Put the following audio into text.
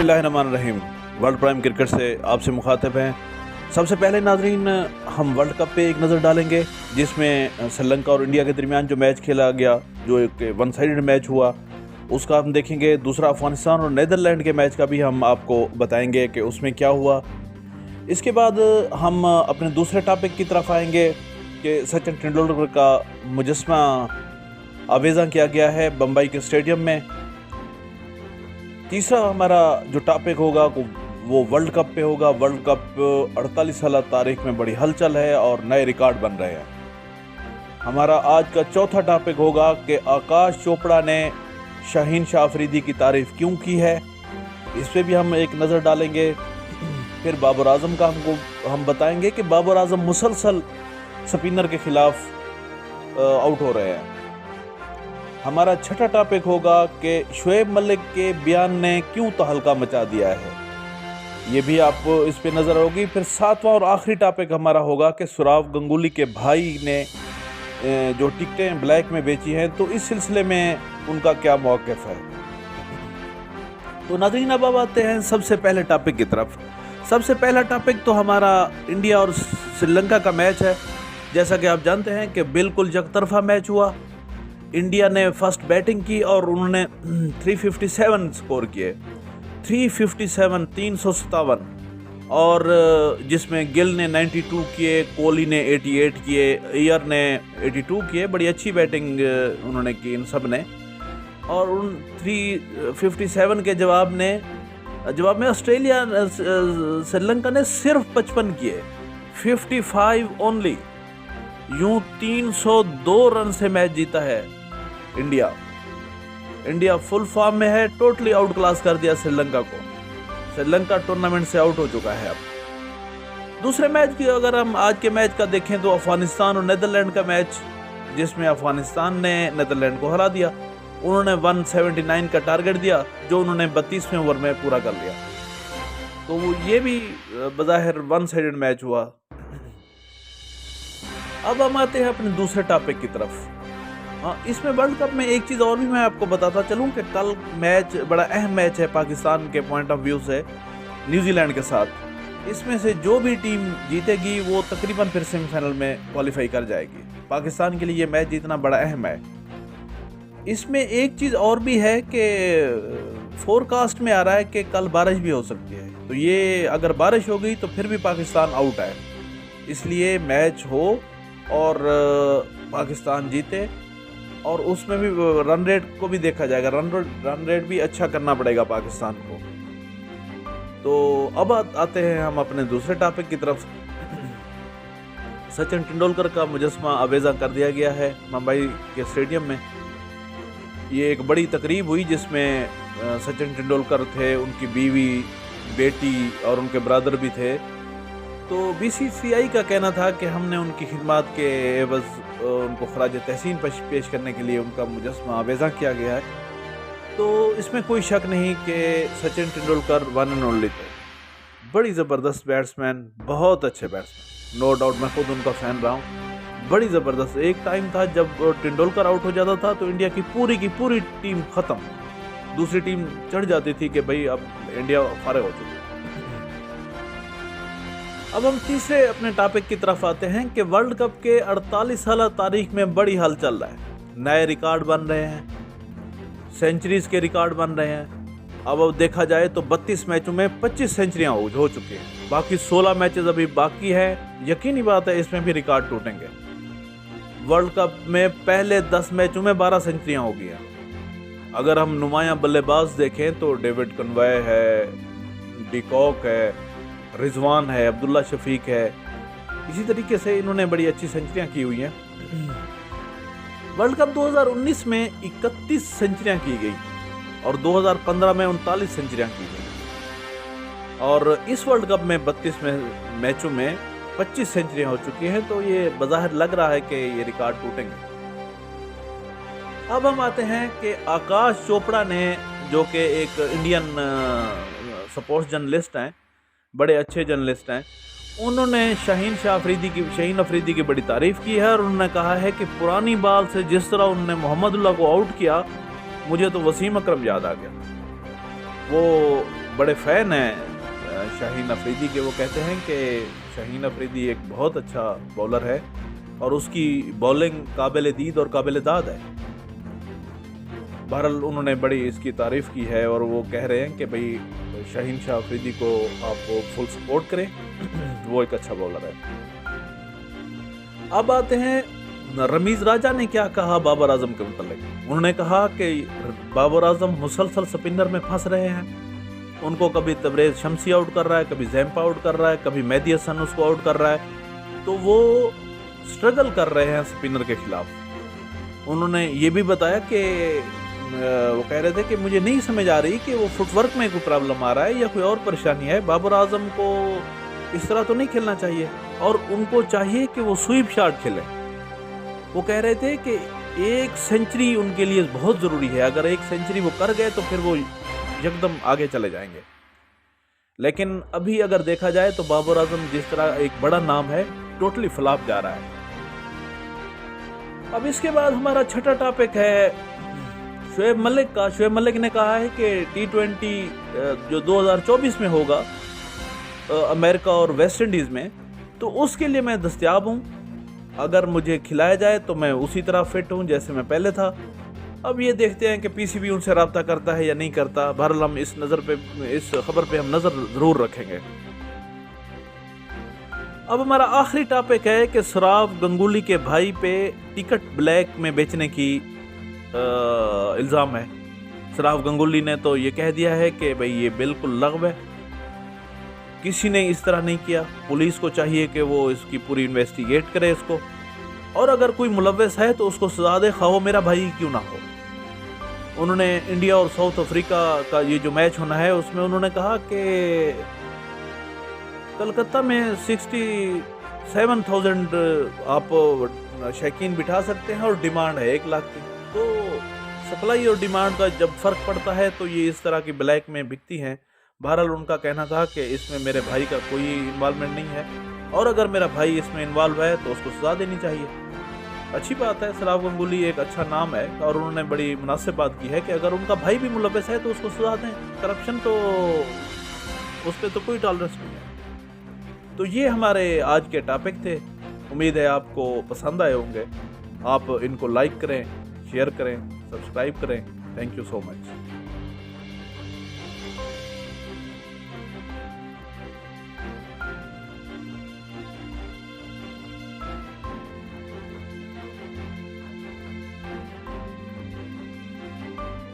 बिस्मिल्लाहिर्रहमानिर्रहीम। World prime cricket से आपसे मुखातिब हैं। सबसे पहले नाजरीन, हम वर्ल्ड कप पे एक नज़र डालेंगे जिसमें श्रीलंका और इंडिया के दरमियान जो मैच खेला गया, जो एक वन साइडेड मैच हुआ, उसका हम देखेंगे। दूसरा अफगानिस्तान और नीदरलैंड के मैच का भी हम आपको बताएंगे कि उसमें क्या हुआ। इसके बाद हम अपने दूसरे टॉपिक की तरफ आएंगे कि सचिन तेंदुलकर का मुजस्मा आवेज़ा किया गया है बम्बई के स्टेडियम में। तीसरा हमारा जो टॉपिक होगा वो वर्ल्ड कप पे होगा। वर्ल्ड कप 48 साल तारीख में बड़ी हलचल है और नए रिकॉर्ड बन रहे हैं। हमारा आज का चौथा टॉपिक होगा कि आकाश चोपड़ा ने शाहीन शाह अफरीदी की तारीफ क्यों की है, इस पे भी हम एक नज़र डालेंगे। फिर बाबर आजम का हम बताएंगे कि बाबर आजम मुसलसल स्पिनर के खिलाफ आउट हो रहे हैं। हमारा छठा टॉपिक होगा कि शोएब मलिक के बयान ने क्यों तहलका मचा दिया है, ये भी आपको इस पे नज़र होगी। फिर सातवां और आखिरी टॉपिक हमारा होगा कि सौरव गंगुली के भाई ने जो टिकटें ब्लैक में बेची हैं, तो इस सिलसिले में उनका क्या मौक़िफ़ है। तो नाज़रीन, अब आते हैं सबसे पहले टॉपिक की तरफ। सबसे पहला टॉपिक तो हमारा इंडिया और श्रीलंका का मैच है। जैसा कि आप जानते हैं कि बिल्कुल यकतरफा मैच हुआ। इंडिया ने फर्स्ट बैटिंग की और उन्होंने 357 स्कोर किए, 357, और जिसमें गिल ने 92 किए, कोहली ने 88 किए, अय्यर ने 82 किए। बड़ी अच्छी बैटिंग उन्होंने की इन सब ने। और उन 357 के जवाब में ऑस्ट्रेलिया श्रीलंका ने सिर्फ 55 किए, 55 ओनली। यूं 302 रन से मैच जीता है इंडिया फुल फॉर्म में है। टोटली आउट क्लास कर दिया श्रीलंका को। श्रीलंका टूर्नामेंट से आउट हो चुका है। अब दूसरे मैच की अगर हम आज के मैच का देखें तो अफगानिस्तान और नीदरलैंड का मैच, जिसमें अफगानिस्तान ने नीदरलैंड को हरा दिया। उन्होंने 179 का टारगेट दिया, जो उन्होंने 32वें ओवर में पूरा कर लिया। तो ये भी बज़ाहिर वन साइडेड मैच हुआ। अब हम आते हैं अपने दूसरे टॉपिक की तरफ। इसमें वर्ल्ड कप में एक चीज़ और भी मैं आपको बताता चलूं कि कल मैच बड़ा अहम मैच है पाकिस्तान के पॉइंट ऑफ व्यू से न्यूजीलैंड के साथ। इसमें से जो भी टीम जीतेगी वो तकरीबन फिर सेमीफाइनल में क्वालिफाई कर जाएगी। पाकिस्तान के लिए ये मैच जीतना बड़ा अहम है। इसमें एक चीज़ और भी है कि फोरकास्ट में आ रहा है कि कल बारिश भी हो सकती है। तो ये अगर बारिश हो गई तो फिर भी पाकिस्तान आउट है। इसलिए मैच हो और पाकिस्तान जीते, और उसमें भी रन रेट को भी देखा जाएगा। रन रेट भी अच्छा करना पड़ेगा पाकिस्तान को। तो अब आते हैं हम अपने दूसरे टॉपिक की तरफ। सचिन तेंदुलकर का मुजस्मा आवेज़ा कर दिया गया है मुंबई के स्टेडियम में। ये एक बड़ी तकरीब हुई जिसमें सचिन तेंदुलकर थे, उनकी बीवी, बेटी और उनके ब्रदर भी थे। तो बीसीसीआई का कहना था कि हमने उनकी खिदमत के एवज़ उनको खराज तहसीन पेश करने के लिए उनका मुजस्मा आवेज़ा किया गया है। तो इसमें कोई शक नहीं कि Sachin Tendulkar one and only थे। बड़ी ज़बरदस्त बैट्समैन, बहुत अच्छे बैट्समैन, नो डाउट। मैं खुद उनका फ़ैन रहा हूँ। बड़ी ज़बरदस्त। एक टाइम था जब तेंदुलकर आउट हो जाता था तो इंडिया की पूरी टीम ख़त्म, दूसरी टीम चढ़ जाती थी कि भाई अब इंडिया फारिग हो चुकी है। अब हम तीसरे अपने टॉपिक की तरफ आते हैं कि वर्ल्ड कप के 48 साल तारीख में बड़ी हल चल रहा है। नए रिकॉर्ड बन रहे हैं, सेंचुरीज के रिकॉर्ड बन रहे हैं। अब देखा जाए तो 32 मैचों में 25 सेंचुरियां हो चुकी हैं। बाकी 16 मैचेस अभी बाकी हैं। यकीनी बात है इसमें भी रिकॉर्ड टूटेंगे। वर्ल्ड कप में पहले 10 मैचों में 12 सेंचुरियां हो गई हैं। अगर हम नुमायां बल्लेबाज देखें तो डेविड कनवे है, डिकॉक है, रिजवान है, अब्दुल्ला शफीक है। इसी तरीके से इन्होंने बड़ी अच्छी सेंचुरियां की हुई हैं। वर्ल्ड कप 2019 में 31 सेंचुरियां की गई और 2015 में 39 सेंचुरियां की गई। और इस वर्ल्ड कप में 32 मैचों में 25 सेंचुरियां हो चुकी हैं। तो ये बज़ाहिर लग रहा है कि ये रिकॉर्ड टूटेंगे। अब हम आते हैं कि आकाश चोपड़ा ने, जो कि एक इंडियन स्पोर्ट्स जर्नलिस्ट हैं, बड़े अच्छे जर्नलिस्ट हैं, उन्होंने शाहीन अफरीदी की बड़ी तारीफ़ की है। और उन्होंने कहा है कि पुरानी बाल से जिस तरह उन्होंने मोहम्मदुल्लाह को आउट किया, मुझे तो वसीम अकरम याद आ गया। वो बड़े फ़ैन हैं शाहीन अफरीदी के। वो कहते हैं कि शाहीन अफरीदी एक बहुत अच्छा बॉलर है और उसकी बॉलिंग काबिल दीद और काबिल दाद है। बहरहाल उन्होंने बड़ी इसकी तारीफ़ की है और वो कह रहे हैं कि भाई शाहीन शाह अफरीदी को आप फुल सपोर्ट करें, वो एक अच्छा बॉलर है। अब आते हैं रमीज़ राजा ने क्या कहा बाबर आजम के मुतालिक। उन्होंने कहा कि बाबर आजम मुसलसल स्पिनर में फंस रहे हैं। उनको कभी तबरेज़ शमसी आउट कर रहा है, कभी जैम्पा आउट कर रहा है, कभी मेहदी हसन उसको आउट कर रहा है, तो वो स्ट्रगल कर रहे हैं स्पिनर के खिलाफ। उन्होंने ये भी बताया कि वो कह रहे थे कि मुझे नहीं समझ आ रही कि वो फुटवर्क में कोई प्रॉब्लम आ रहा है या कोई और परेशानी है। बाबर आजम को इस तरह तो नहीं खेलना चाहिए और उनको चाहिए कि वो स्वीप शॉट खेलें। वो कह रहे थे कि एक सेंचुरी उनके लिए बहुत ज़रूरी है, अगर एक सेंचुरी वो कर गए तो फिर वो एकदम आगे चले जाएंगे। लेकिन अभी अगर देखा जाए तो बाबर आजम जिस तरह एक बड़ा नाम है, टोटली फ्लॉप जा रहा है। अब इसके बाद हमारा छठा टॉपिक है शोएब मलिक का। शोएब मलिक ने कहा है कि T20 जो 2024 में होगा अमेरिका और वेस्ट इंडीज़ में, तो उसके लिए मैं दस्तयाब हूँ। अगर मुझे खिलाया जाए तो मैं उसी तरह फिट हूँ जैसे मैं पहले था। अब ये देखते हैं कि पीसीबी उनसे रब्ता करता है या नहीं करता। बहरहाल हम इस खबर पे हम नज़र ज़रूर रखेंगे। अब हमारा आखिरी टॉपिक है कि सौरव गंगुली के भाई पे टिकट ब्लैक में बेचने की इल्ज़ाम है। सौरव गंगुली ने तो ये कह दिया है कि भाई ये बिल्कुल लग़व है, किसी ने इस तरह नहीं किया। पुलिस को चाहिए कि वो इसकी पूरी इन्वेस्टिगेट करे इसको, और अगर कोई मुलव्वस है तो उसको सजा दे, खा वो मेरा भाई क्यों ना हो। उन्होंने इंडिया और साउथ अफ्रीका का ये जो मैच होना है उसमें उन्होंने कहा कि कलकत्ता में 67,000 आप शौकीन बिठा सकते हैं और डिमांड है 1 लाख की। तो सप्लाई और डिमांड का जब फ़र्क पड़ता है तो ये इस तरह की ब्लैक में बिकती हैं। बहरहाल उनका कहना था कि इसमें मेरे भाई का कोई इन्वॉल्वमेंट नहीं है, और अगर मेरा भाई इसमें इन्वॉल्व है तो उसको सज़ा देनी चाहिए। अच्छी बात है, सौरव गंगुली एक अच्छा नाम है और उन्होंने बड़ी मुनासिब बात की है कि अगर उनका भाई भी मुलव्वस है तो उसको सज़ा दें। करप्शन तो उस पर तो कोई टॉलरेंस नहीं है। तो ये हमारे आज के टॉपिक थे। उम्मीद है आपको पसंद आए होंगे। आप इनको लाइक करें, शेयर करें, सब्सक्राइब करें। Thank you so much.